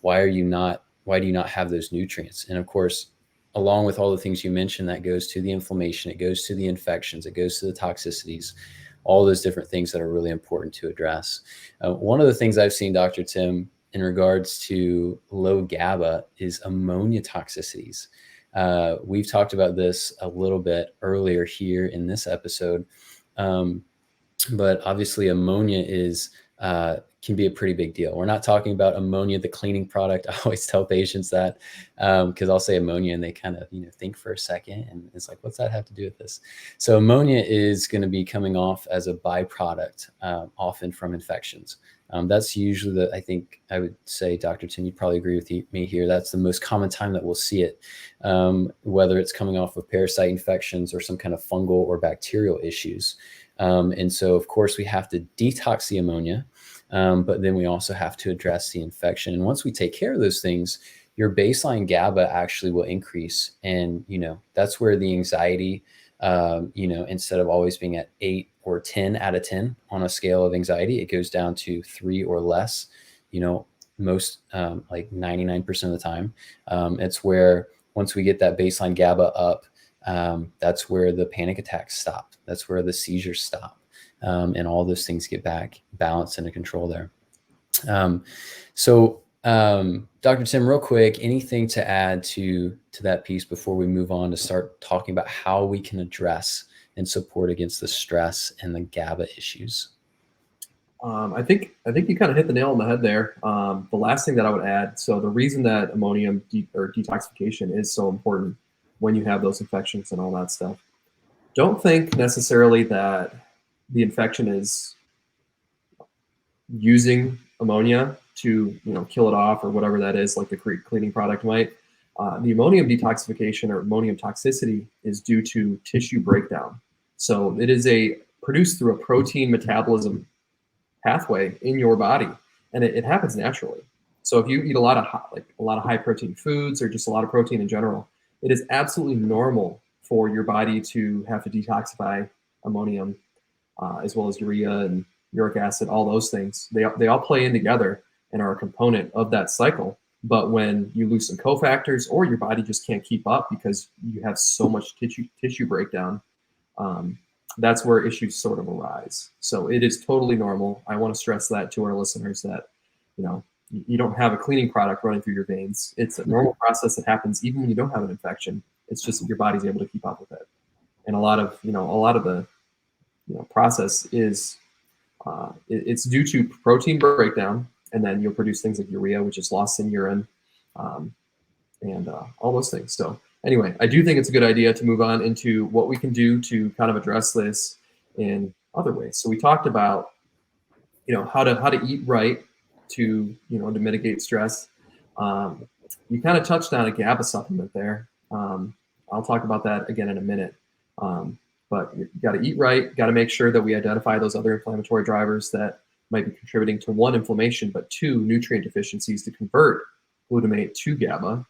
Why do you not have those nutrients? And of course, along with all the things you mentioned, that goes to the inflammation, it goes to the infections, it goes to the toxicities, all those different things that are really important to address. One of the things I've seen, Dr. Tim, in regards to low GABA is ammonia toxicities. We've talked about this a little bit earlier here in this episode. But obviously ammonia can be a pretty big deal. We're not talking about ammonia, the cleaning product. I always tell patients that because I'll say ammonia and they kind of think for a second and it's like, what's that have to do with this? So ammonia is going to be coming off as a byproduct, often from infections. That's usually I think I would say, Dr. Tim, you'd probably agree with me here. That's the most common time that we'll see it, whether it's coming off of parasite infections or some kind of fungal or bacterial issues. And so, of course, we have to detox the ammonia, but then we also have to address the infection. And once we take care of those things, your baseline GABA actually will increase. And, that's where the anxiety, instead of always being at 8 or 10 out of 10 on a scale of anxiety, it goes down to 3 or less, most like 99% of the time. It's where once we get that baseline GABA up, that's where the panic attacks stop. That's where the seizures stop. And all those things get back balanced and in control there. So Dr. Tim, real quick, anything to add to that piece before we move on to start talking about how we can address and support against the stress and the GABA issues? I think you kind of hit the nail on the head there. The last thing that I would add, so the reason that ammonium or detoxification is so important when you have those infections and all that stuff, don't think necessarily that the infection is using ammonia to kill it off or whatever that is, like the cleaning product might. The ammonium detoxification or ammonium toxicity is due to tissue breakdown. So it is produced through a protein metabolism pathway in your body, and it happens naturally. So if you eat a lot of high protein foods or just a lot of protein in general, it is absolutely normal for your body to have to detoxify ammonium, as well as urea and uric acid. All those things, they all play in together and are a component of that cycle. But when you lose some cofactors, or your body just can't keep up because you have so much tissue breakdown, that's where issues sort of arise. So it is totally normal. I want to stress that to our listeners, that you don't have a cleaning product running through your veins. It's a normal process that happens even when you don't have an infection. It's just that your body's able to keep up with it. And a lot of the process is it's due to protein breakdown, and then you'll produce things like urea, which is lost in urine, and all those things. So anyway, I do think it's a good idea to move on into what we can do to kind of address this in other ways. So we talked about how to eat right to to mitigate stress. You kind of touched on a GABA supplement there. I'll talk about that again in a minute. But you got to eat right. Got to make sure that we identify those other inflammatory drivers that might be contributing to, one, inflammation, but two, nutrient deficiencies, to convert glutamate to GABA.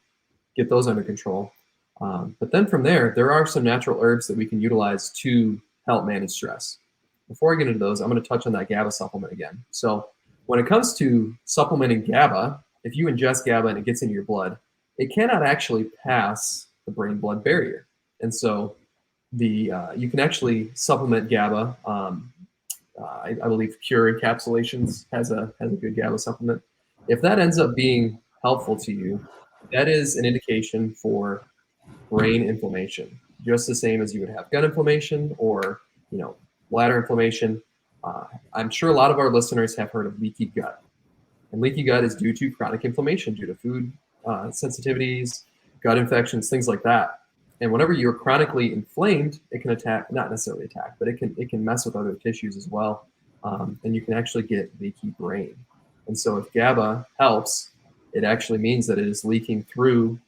Get those under control. But then from there are some natural herbs that we can utilize to help manage stress. Before I get into those, I'm going to touch on that GABA supplement again. So when it comes to supplementing GABA, if you ingest GABA and it gets into your blood, it cannot actually pass the brain-blood barrier. And so you can actually supplement GABA. I believe Pure Encapsulations has a good GABA supplement. If that ends up being helpful to you, that is an indication for brain inflammation, just the same as you would have gut inflammation or bladder inflammation. I'm sure a lot of our listeners have heard of leaky gut, and leaky gut is due to chronic inflammation due to food sensitivities, gut infections, things like that. And whenever you're chronically inflamed, it can not necessarily attack, but it can mess with other tissues as well, and you can actually get leaky brain. And so if GABA helps, it actually means that it is leaking through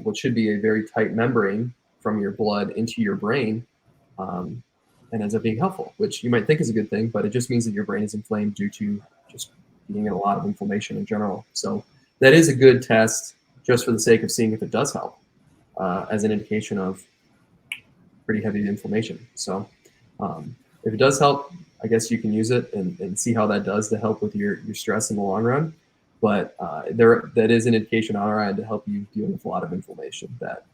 what should be a very tight membrane from your blood into your brain, and ends up being helpful, which you might think is a good thing, but it just means that your brain is inflamed due to just being in a lot of inflammation in general. So that is a good test, just for the sake of seeing if it does help, as an indication of pretty heavy inflammation. So if it does help, I guess you can use it and see how that does to help with your stress in the long run. But that is an indication on our end to help you deal with a lot of inflammation. That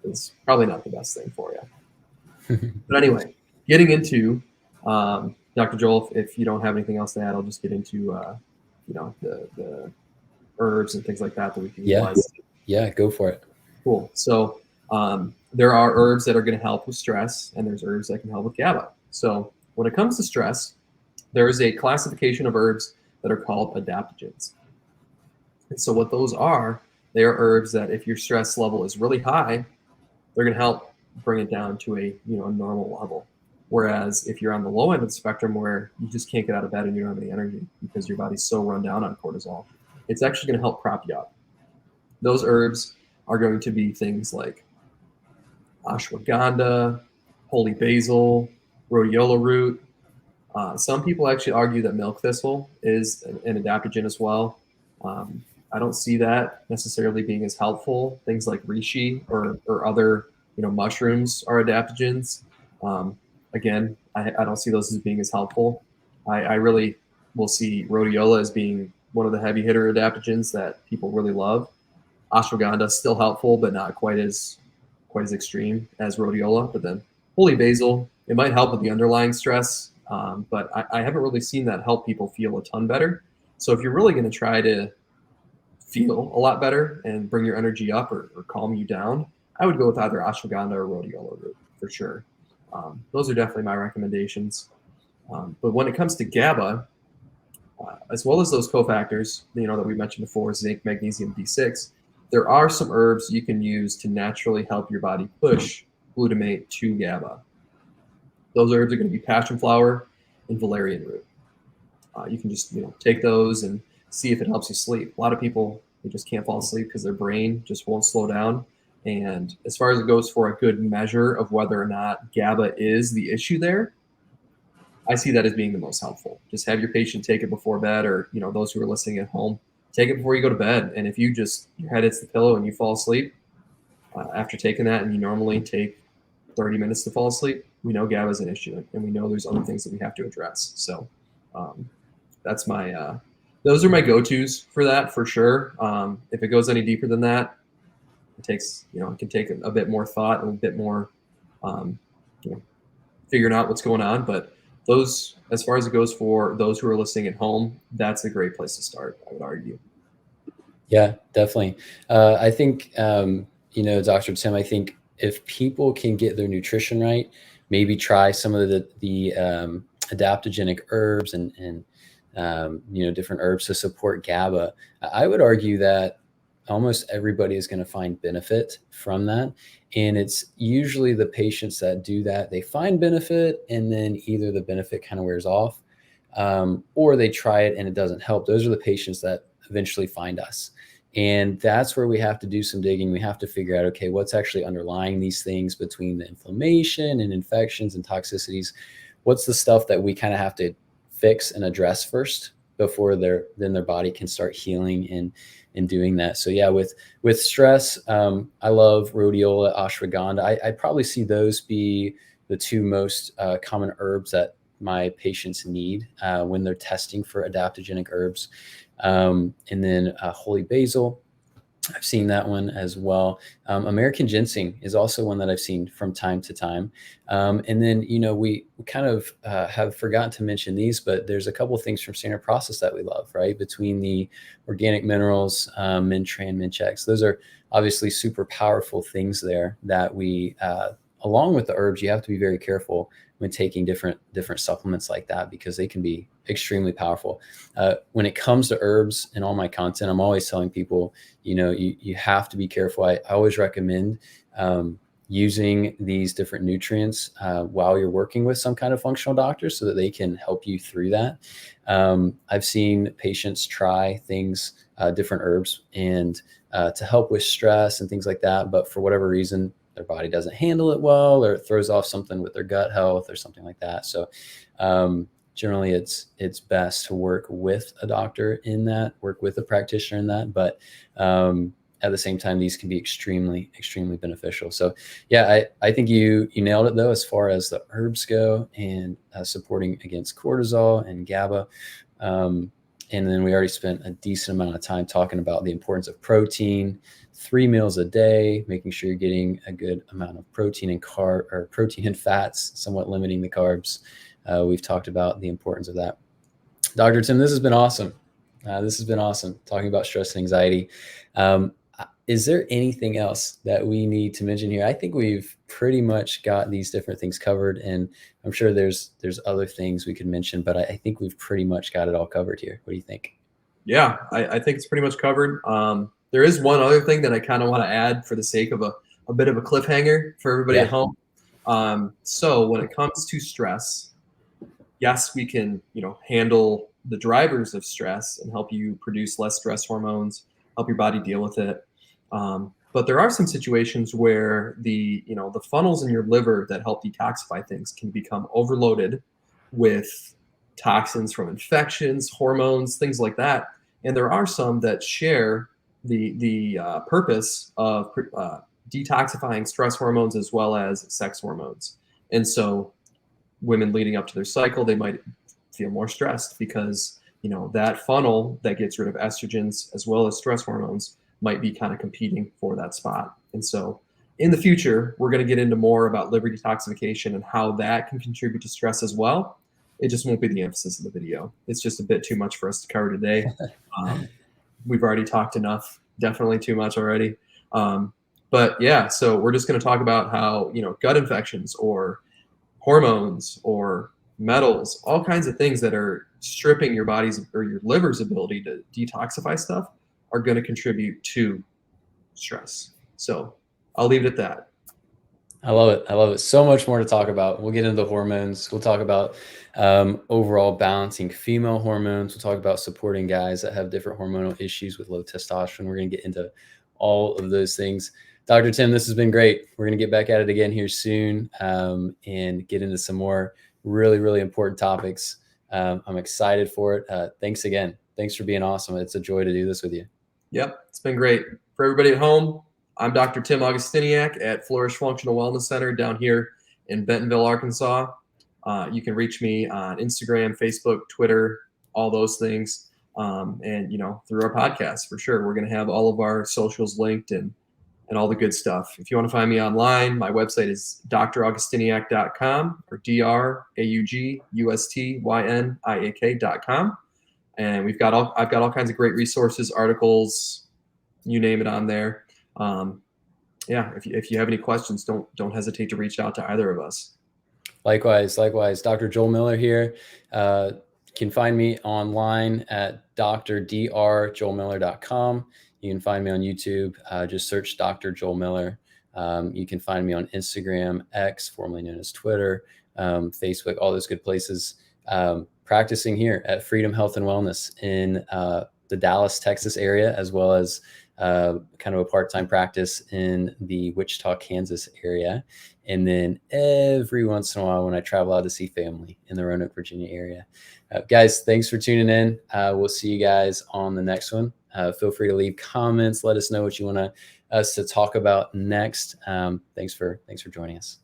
is probably not the best thing for you. But anyway, getting into Dr. Joel, if you don't have anything else to add, I'll just get into the herbs and things like that we can utilize. Yeah, go for it. Cool. So there are herbs that are going to help with stress, and there's herbs that can help with GABA. So when it comes to stress, there is a classification of herbs that are called adaptogens. And so what those are, they are herbs that if your stress level is really high, they're going to help bring it down to a normal level. Whereas if you're on the low end of the spectrum, where you just can't get out of bed and you don't have any energy because your body's so run down on cortisol, it's actually going to help prop you up. Those herbs are going to be things like ashwagandha, holy basil, rhodiola root. Some people actually argue that milk thistle is an adaptogen as well. I don't see that necessarily being as helpful. Things like reishi or other mushrooms are adaptogens. Again, I don't see those as being as helpful. I really will see rhodiola as being one of the heavy hitter adaptogens that people really love. Ashwagandha is still helpful, but not quite as extreme as rhodiola. But then holy basil, it might help with the underlying stress, but I haven't really seen that help people feel a ton better. So if you're really going to try to feel a lot better and bring your energy up or calm you down, I would go with either ashwagandha or rhodiola root for sure. Those are definitely my recommendations. But when it comes to GABA, as well as those cofactors, that we mentioned before, zinc, magnesium, B6. There are some herbs you can use to naturally help your body push glutamate to GABA. Those herbs are going to be passion flower and valerian root. You can just take those and see if it helps you sleep. A lot of people, they just can't fall asleep because their brain just won't slow down. And as far as it goes for a good measure of whether or not GABA is the issue there, I see that as being the most helpful. Just have your patient take it before bed, or those who are listening at home, take it before you go to bed. And if you just your head hits the pillow and you fall asleep after taking that, and you normally take 30 minutes to fall asleep, we know GABA is an issue, and we know there's other things that we have to address. So that's my those are my go-tos for that, for sure. If it goes any deeper than that, it takes it can take a bit more thought and a bit more figuring out what's going on. But those, as far as it goes for those who are listening at home, that's a great place to start, I would argue. Yeah, definitely. I think Dr. Tim, I think if people can get their nutrition right, maybe try some of the adaptogenic herbs and different herbs to support GABA, I would argue that almost everybody is going to find benefit from that. And it's usually the patients that do that, they find benefit, and then either the benefit kind of wears off, or they try it and it doesn't help. Those are the patients that eventually find us. And that's where we have to do some digging. We have to figure out, okay, what's actually underlying these things between the inflammation and infections and toxicities? What's the stuff that we kind of have to fix and address first before their body can start healing and doing that. So yeah, with stress, I love rhodiola, ashwagandha. I probably see those be the two most common herbs that my patients need when they're testing for adaptogenic herbs. And then holy basil, I've seen that one as well. American ginseng is also one that I've seen from time to time. And then, we kind of have forgotten to mention these, but there's a couple of things from standard process that we love, right? Between the organic minerals, Mintran, Minchex, those are obviously super powerful things there that we, along with the herbs, you have to be very careful when taking different supplements like that, because they can be extremely powerful. When it comes to herbs in all my content, I'm always telling people, you have to be careful. I always recommend using these different nutrients while you're working with some kind of functional doctor so that they can help you through that. I've seen patients try things, different herbs, and to help with stress and things like that. But for whatever reason, their body doesn't handle it well, or it throws off something with their gut health or something like that. So generally it's best to work with a doctor in that, work with a practitioner in that. But at the same time, these can be extremely, extremely beneficial. So yeah, I think you nailed it though, as far as the herbs go, and supporting against cortisol and GABA. And then we already spent a decent amount of time talking about the importance of protein, 3 meals a day, making sure you're getting a good amount of protein and protein and fats, somewhat limiting the carbs. We've talked about the importance of that. Dr. Tim, this has been awesome. Talking about stress and anxiety. Is there anything else that we need to mention here? I think we've pretty much got these different things covered, and I'm sure there's other things we could mention, but I think we've pretty much got it all covered here. What do you think? Yeah, I think it's pretty much covered. There is one other thing that I kind of want to add for the sake of a bit of a cliffhanger for everybody at home. So when it comes to stress, yes, we can, handle the drivers of stress and help you produce less stress hormones, help your body deal with it. But there are some situations where the funnels in your liver that help detoxify things can become overloaded with toxins from infections, hormones, things like that. And there are some that share the purpose of detoxifying stress hormones as well as sex hormones. And so women leading up to their cycle, they might feel more stressed because that funnel that gets rid of estrogens as well as stress hormones might be kind of competing for that spot. And so in the future, we're going to get into more about liver detoxification and how that can contribute to stress as well. It just won't be the emphasis of the video. It's just a bit too much for us to cover today. We've already talked enough, definitely too much already. But yeah, so we're just going to talk about how, gut infections or hormones or metals, all kinds of things that are stripping your body's or your liver's ability to detoxify stuff are going to contribute to stress. So I'll leave it at that. I love it. I love it. So much more to talk about. We'll get into the hormones. We'll talk about overall balancing female hormones. We'll talk about supporting guys that have different hormonal issues with low testosterone. We're going to get into all of those things. Dr. Tim, this has been great. We're going to get back at it again here soon and get into some more really, really important topics. I'm excited for it. Thanks again. Thanks for being awesome. It's a joy to do this with you. Yep, it's been great. For everybody at home, I'm Dr. Tim Augustyniak at Flourish Functional Wellness Center down here in Bentonville, Arkansas. You can reach me on Instagram, Facebook, Twitter, all those things. And, through our podcast for sure. We're going to have all of our socials linked and all the good stuff. If you want to find me online, my website is draugustyniak.com or draugustyniak.com. And I've got all kinds of great resources, articles, you name it on there. If you have any questions, don't hesitate to reach out to either of us. Likewise, Dr. Joel Miller here. You can find me online at drdjoelmiller.com. You can find me on YouTube. Just search Dr. Joel Miller. You can find me on Instagram, X, formerly known as Twitter, Facebook, all those good places. Practicing here at Freedom Health and Wellness in the Dallas, Texas area, as well as kind of a part-time practice in the Wichita, Kansas area. And then every once in a while when I travel out to see family in the Roanoke, Virginia area. Guys, thanks for tuning in. We'll see you guys on the next one. Feel free to leave comments. Let us know what you want us to talk about next. Thanks for joining us.